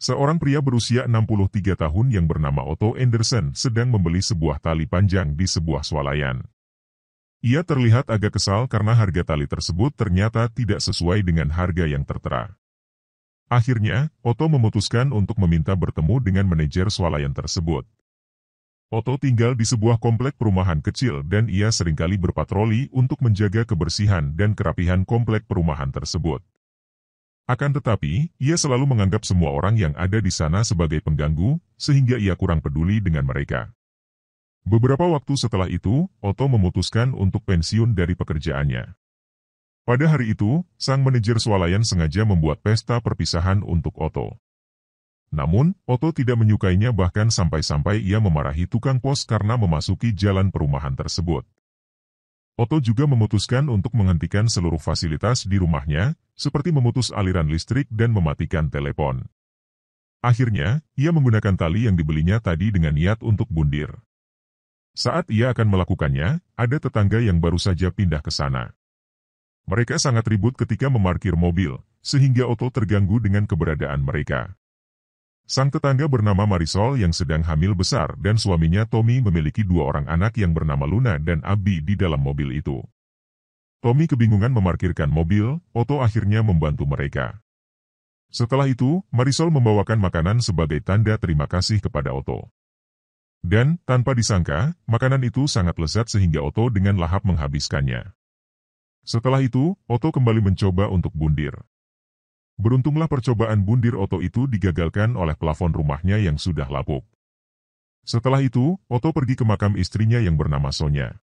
Seorang pria berusia 63 tahun yang bernama Otto Anderson sedang membeli sebuah tali panjang di sebuah swalayan. Ia terlihat agak kesal karena harga tali tersebut ternyata tidak sesuai dengan harga yang tertera. Akhirnya, Otto memutuskan untuk meminta bertemu dengan manajer swalayan tersebut. Otto tinggal di sebuah komplek perumahan kecil dan ia seringkali berpatroli untuk menjaga kebersihan dan kerapihan komplek perumahan tersebut. Akan tetapi, ia selalu menganggap semua orang yang ada di sana sebagai pengganggu, sehingga ia kurang peduli dengan mereka. Beberapa waktu setelah itu, Otto memutuskan untuk pensiun dari pekerjaannya. Pada hari itu, sang manajer swalayan sengaja membuat pesta perpisahan untuk Otto. Namun, Otto tidak menyukainya bahkan sampai-sampai ia memarahi tukang pos karena memasuki jalan perumahan tersebut. Otto juga memutuskan untuk menghentikan seluruh fasilitas di rumahnya, seperti memutus aliran listrik dan mematikan telepon. Akhirnya, ia menggunakan tali yang dibelinya tadi dengan niat untuk bundir. Saat ia akan melakukannya, ada tetangga yang baru saja pindah ke sana. Mereka sangat ribut ketika memarkir mobil, sehingga Otto terganggu dengan keberadaan mereka. Sang tetangga bernama Marisol yang sedang hamil besar dan suaminya Tommy memiliki dua orang anak yang bernama Luna dan Abi di dalam mobil itu. Tommy kebingungan memarkirkan mobil, Otto akhirnya membantu mereka. Setelah itu, Marisol membawakan makanan sebagai tanda terima kasih kepada Otto. Dan, tanpa disangka, makanan itu sangat lezat sehingga Otto dengan lahap menghabiskannya. Setelah itu, Otto kembali mencoba untuk bundir. Beruntunglah percobaan bundir Otto itu digagalkan oleh plafon rumahnya yang sudah lapuk. Setelah itu, Otto pergi ke makam istrinya yang bernama Sonya.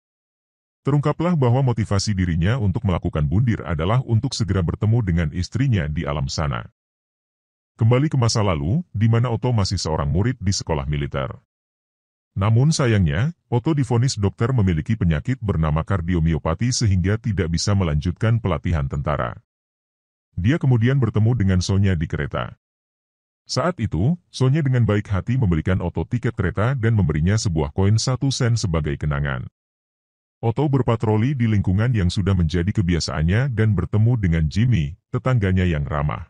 Terungkaplah bahwa motivasi dirinya untuk melakukan bundir adalah untuk segera bertemu dengan istrinya di alam sana. Kembali ke masa lalu, di mana Otto masih seorang murid di sekolah militer. Namun sayangnya, Otto divonis dokter memiliki penyakit bernama kardiomiopati sehingga tidak bisa melanjutkan pelatihan tentara. Dia kemudian bertemu dengan Sonya di kereta. Saat itu, Sonya dengan baik hati memberikan Otto tiket kereta dan memberinya sebuah koin 1 sen sebagai kenangan. Otto berpatroli di lingkungan yang sudah menjadi kebiasaannya dan bertemu dengan Jimmy, tetangganya yang ramah.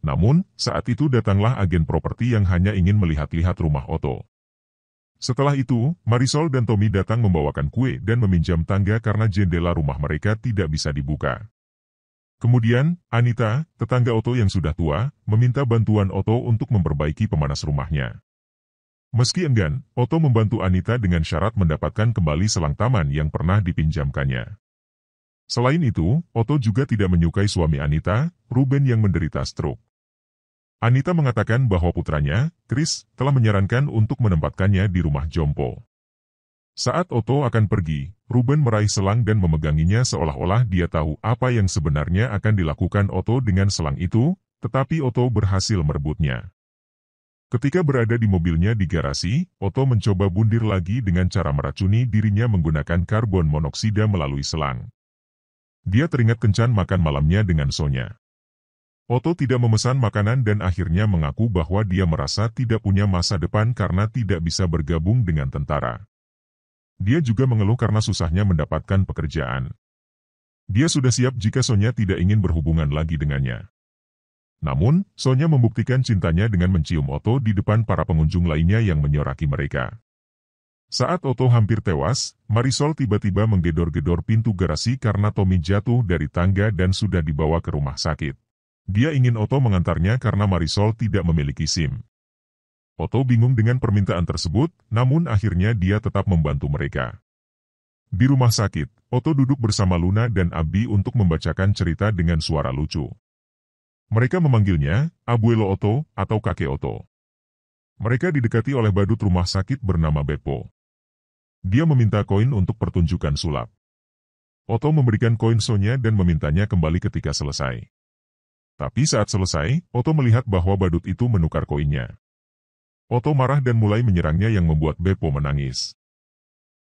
Namun, saat itu datanglah agen properti yang hanya ingin melihat-lihat rumah Otto. Setelah itu, Marisol dan Tommy datang membawakan kue dan meminjam tangga karena jendela rumah mereka tidak bisa dibuka. Kemudian, Anita, tetangga Otto yang sudah tua, meminta bantuan Otto untuk memperbaiki pemanas rumahnya. Meski enggan, Otto membantu Anita dengan syarat mendapatkan kembali selang taman yang pernah dipinjamkannya. Selain itu, Otto juga tidak menyukai suami Anita, Ruben yang menderita stroke. Anita mengatakan bahwa putranya, Chris, telah menyarankan untuk menempatkannya di rumah jompo. Saat Otto akan pergi, Ruben meraih selang dan memeganginya seolah-olah dia tahu apa yang sebenarnya akan dilakukan Otto dengan selang itu, tetapi Otto berhasil merebutnya. Ketika berada di mobilnya di garasi, Otto mencoba bundir lagi dengan cara meracuni dirinya menggunakan karbon monoksida melalui selang. Dia teringat kencan makan malamnya dengan Sonya. Otto tidak memesan makanan dan akhirnya mengaku bahwa dia merasa tidak punya masa depan karena tidak bisa bergabung dengan tentara. Dia juga mengeluh karena susahnya mendapatkan pekerjaan. Dia sudah siap jika Sonya tidak ingin berhubungan lagi dengannya. Namun, Sonya membuktikan cintanya dengan mencium Otto di depan para pengunjung lainnya yang menyoraki mereka. Saat Otto hampir tewas, Marisol tiba-tiba menggedor-gedor pintu garasi karena Tommy jatuh dari tangga dan sudah dibawa ke rumah sakit. Dia ingin Otto mengantarnya karena Marisol tidak memiliki SIM. Otto bingung dengan permintaan tersebut, namun akhirnya dia tetap membantu mereka. Di rumah sakit, Otto duduk bersama Luna dan Abi untuk membacakan cerita dengan suara lucu. Mereka memanggilnya, Abuelo Otto, atau Kakek Otto. Mereka didekati oleh badut rumah sakit bernama Beppo. Dia meminta koin untuk pertunjukan sulap. Otto memberikan koin Sonya dan memintanya kembali ketika selesai. Tapi saat selesai, Otto melihat bahwa badut itu menukar koinnya. Otto marah dan mulai menyerangnya yang membuat Beppo menangis.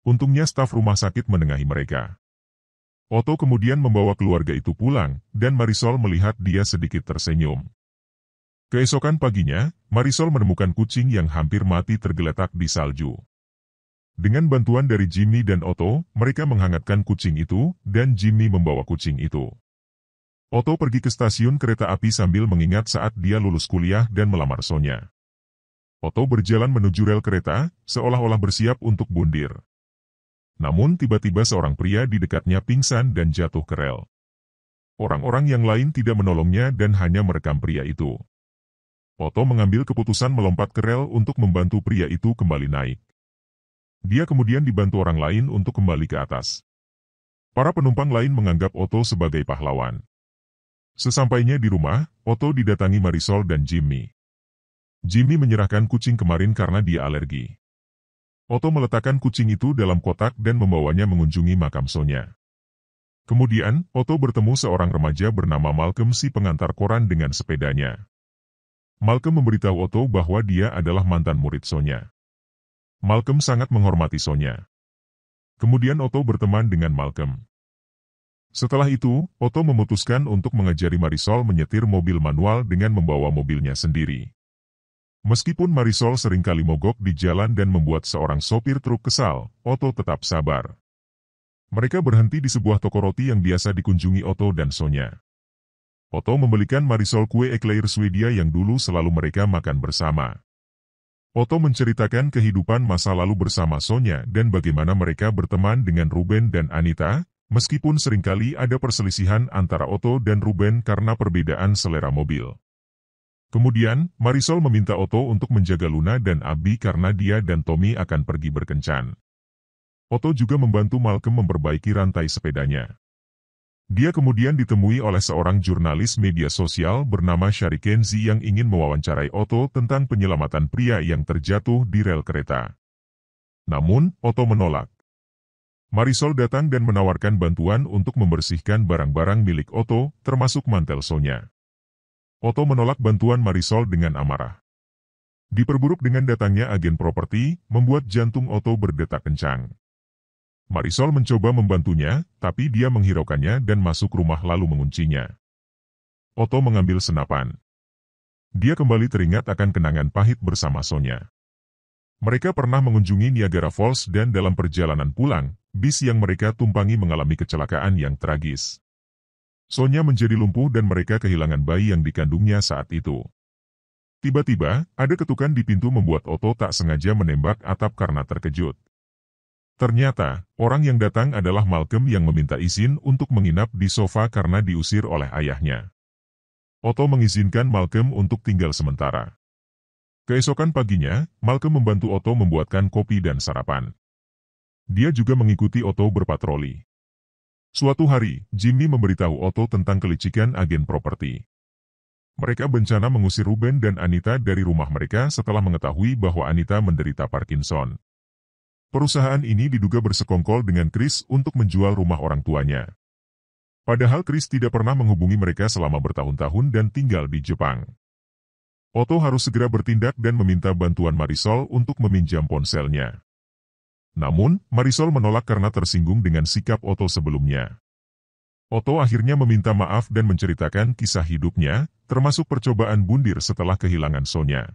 Untungnya staf rumah sakit menengahi mereka. Otto kemudian membawa keluarga itu pulang, dan Marisol melihat dia sedikit tersenyum. Keesokan paginya, Marisol menemukan kucing yang hampir mati tergeletak di salju. Dengan bantuan dari Jimmy dan Otto, mereka menghangatkan kucing itu, dan Jimmy membawa kucing itu. Otto pergi ke stasiun kereta api sambil mengingat saat dia lulus kuliah dan melamar Sonya. Otto berjalan menuju rel kereta, seolah-olah bersiap untuk bundir. Namun tiba-tiba seorang pria di dekatnya pingsan dan jatuh ke rel. Orang-orang yang lain tidak menolongnya dan hanya merekam pria itu. Otto mengambil keputusan melompat ke rel untuk membantu pria itu kembali naik. Dia kemudian dibantu orang lain untuk kembali ke atas. Para penumpang lain menganggap Otto sebagai pahlawan. Sesampainya di rumah, Otto didatangi Marisol dan Jimmy. Jimmy menyerahkan kucing kemarin karena dia alergi. Otto meletakkan kucing itu dalam kotak dan membawanya mengunjungi makam Sonya. Kemudian, Otto bertemu seorang remaja bernama Malcolm si pengantar koran dengan sepedanya. Malcolm memberitahu Otto bahwa dia adalah mantan murid Sonya. Malcolm sangat menghormati Sonya. Kemudian Otto berteman dengan Malcolm. Setelah itu, Otto memutuskan untuk mengajari Marisol menyetir mobil manual dengan membawa mobilnya sendiri. Meskipun Marisol seringkali mogok di jalan dan membuat seorang sopir truk kesal, Otto tetap sabar. Mereka berhenti di sebuah toko roti yang biasa dikunjungi Otto dan Sonya. Otto membelikan Marisol kue eclair Swedia yang dulu selalu mereka makan bersama. Otto menceritakan kehidupan masa lalu bersama Sonya dan bagaimana mereka berteman dengan Ruben dan Anita, meskipun seringkali ada perselisihan antara Otto dan Ruben karena perbedaan selera mobil. Kemudian, Marisol meminta Otto untuk menjaga Luna dan Abi karena dia dan Tommy akan pergi berkencan. Otto juga membantu Malcolm memperbaiki rantai sepedanya. Dia kemudian ditemui oleh seorang jurnalis media sosial bernama Shari Kenzie yang ingin mewawancarai Otto tentang penyelamatan pria yang terjatuh di rel kereta. Namun, Otto menolak. Marisol datang dan menawarkan bantuan untuk membersihkan barang-barang milik Otto, termasuk mantel Sonya. Otto menolak bantuan Marisol dengan amarah. Diperburuk dengan datangnya agen properti, membuat jantung Otto berdetak kencang. Marisol mencoba membantunya, tapi dia menghiraukannya dan masuk rumah lalu menguncinya. Otto mengambil senapan. Dia kembali teringat akan kenangan pahit bersama Sonya. Mereka pernah mengunjungi Niagara Falls dan dalam perjalanan pulang, bis yang mereka tumpangi mengalami kecelakaan yang tragis. Sonya menjadi lumpuh dan mereka kehilangan bayi yang dikandungnya saat itu. Tiba-tiba, ada ketukan di pintu membuat Otto tak sengaja menembak atap karena terkejut. Ternyata, orang yang datang adalah Malcolm yang meminta izin untuk menginap di sofa karena diusir oleh ayahnya. Otto mengizinkan Malcolm untuk tinggal sementara. Keesokan paginya, Malcolm membantu Otto membuatkan kopi dan sarapan. Dia juga mengikuti Otto berpatroli. Suatu hari, Jimmy memberitahu Otto tentang kelicikan agen properti. Mereka berencana mengusir Ruben dan Anita dari rumah mereka setelah mengetahui bahwa Anita menderita Parkinson. Perusahaan ini diduga bersekongkol dengan Chris untuk menjual rumah orang tuanya. Padahal Chris tidak pernah menghubungi mereka selama bertahun-tahun dan tinggal di Jepang. Otto harus segera bertindak dan meminta bantuan Marisol untuk meminjam ponselnya. Namun, Marisol menolak karena tersinggung dengan sikap Otto sebelumnya. Otto akhirnya meminta maaf dan menceritakan kisah hidupnya, termasuk percobaan bundir setelah kehilangan Sonya.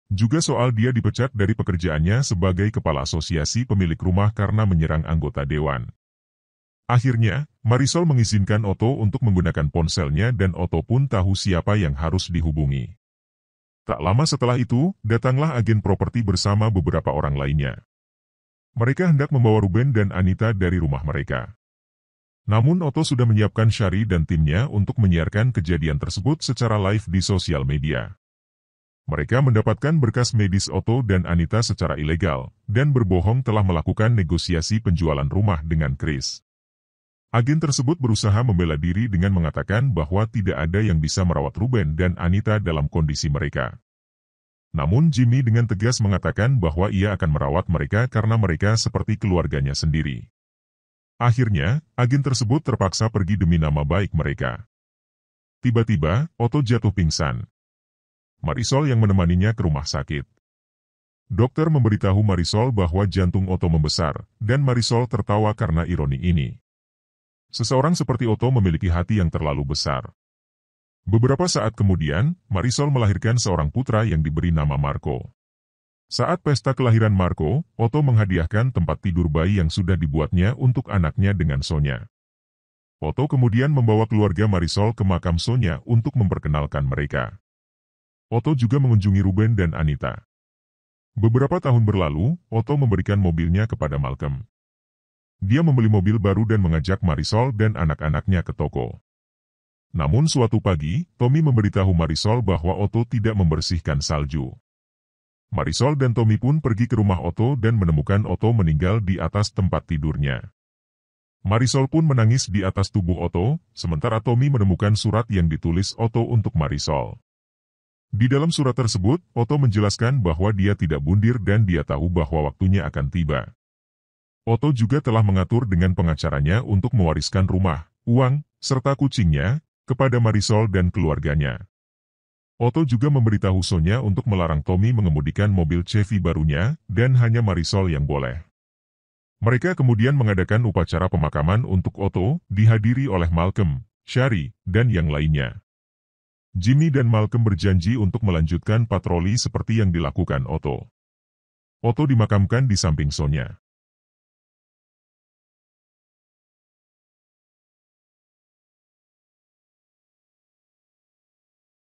Juga soal dia dipecat dari pekerjaannya sebagai kepala asosiasi pemilik rumah karena menyerang anggota dewan. Akhirnya, Marisol mengizinkan Otto untuk menggunakan ponselnya dan Otto pun tahu siapa yang harus dihubungi. Tak lama setelah itu, datanglah agen properti bersama beberapa orang lainnya. Mereka hendak membawa Ruben dan Anita dari rumah mereka. Namun Otto sudah menyiapkan Shari dan timnya untuk menyiarkan kejadian tersebut secara live di sosial media. Mereka mendapatkan berkas medis Otto dan Anita secara ilegal, dan berbohong telah melakukan negosiasi penjualan rumah dengan Chris. Agen tersebut berusaha membela diri dengan mengatakan bahwa tidak ada yang bisa merawat Ruben dan Anita dalam kondisi mereka. Namun Jimmy dengan tegas mengatakan bahwa ia akan merawat mereka karena mereka seperti keluarganya sendiri. Akhirnya, agen tersebut terpaksa pergi demi nama baik mereka. Tiba-tiba, Otto jatuh pingsan. Marisol yang menemaninya ke rumah sakit. Dokter memberitahu Marisol bahwa jantung Otto membesar, dan Marisol tertawa karena ironi ini. Seseorang seperti Otto memiliki hati yang terlalu besar. Beberapa saat kemudian, Marisol melahirkan seorang putra yang diberi nama Marco. Saat pesta kelahiran Marco, Otto menghadiahkan tempat tidur bayi yang sudah dibuatnya untuk anaknya dengan Sonya. Otto kemudian membawa keluarga Marisol ke makam Sonya untuk memperkenalkan mereka. Otto juga mengunjungi Ruben dan Anita. Beberapa tahun berlalu, Otto memberikan mobilnya kepada Malcolm. Dia membeli mobil baru dan mengajak Marisol dan anak-anaknya ke toko. Namun suatu pagi, Tommy memberitahu Marisol bahwa Otto tidak membersihkan salju. Marisol dan Tommy pun pergi ke rumah Otto dan menemukan Otto meninggal di atas tempat tidurnya. Marisol pun menangis di atas tubuh Otto, sementara Tommy menemukan surat yang ditulis Otto untuk Marisol. Di dalam surat tersebut, Otto menjelaskan bahwa dia tidak bundir dan dia tahu bahwa waktunya akan tiba. Otto juga telah mengatur dengan pengacaranya untuk mewariskan rumah, uang, serta kucingnya, kepada Marisol dan keluarganya. Otto juga memberitahu Sonya untuk melarang Tommy mengemudikan mobil Chevy barunya, dan hanya Marisol yang boleh. Mereka kemudian mengadakan upacara pemakaman untuk Otto, dihadiri oleh Malcolm, Shari, dan yang lainnya. Jimmy dan Malcolm berjanji untuk melanjutkan patroli seperti yang dilakukan Otto. Otto dimakamkan di samping Sonya.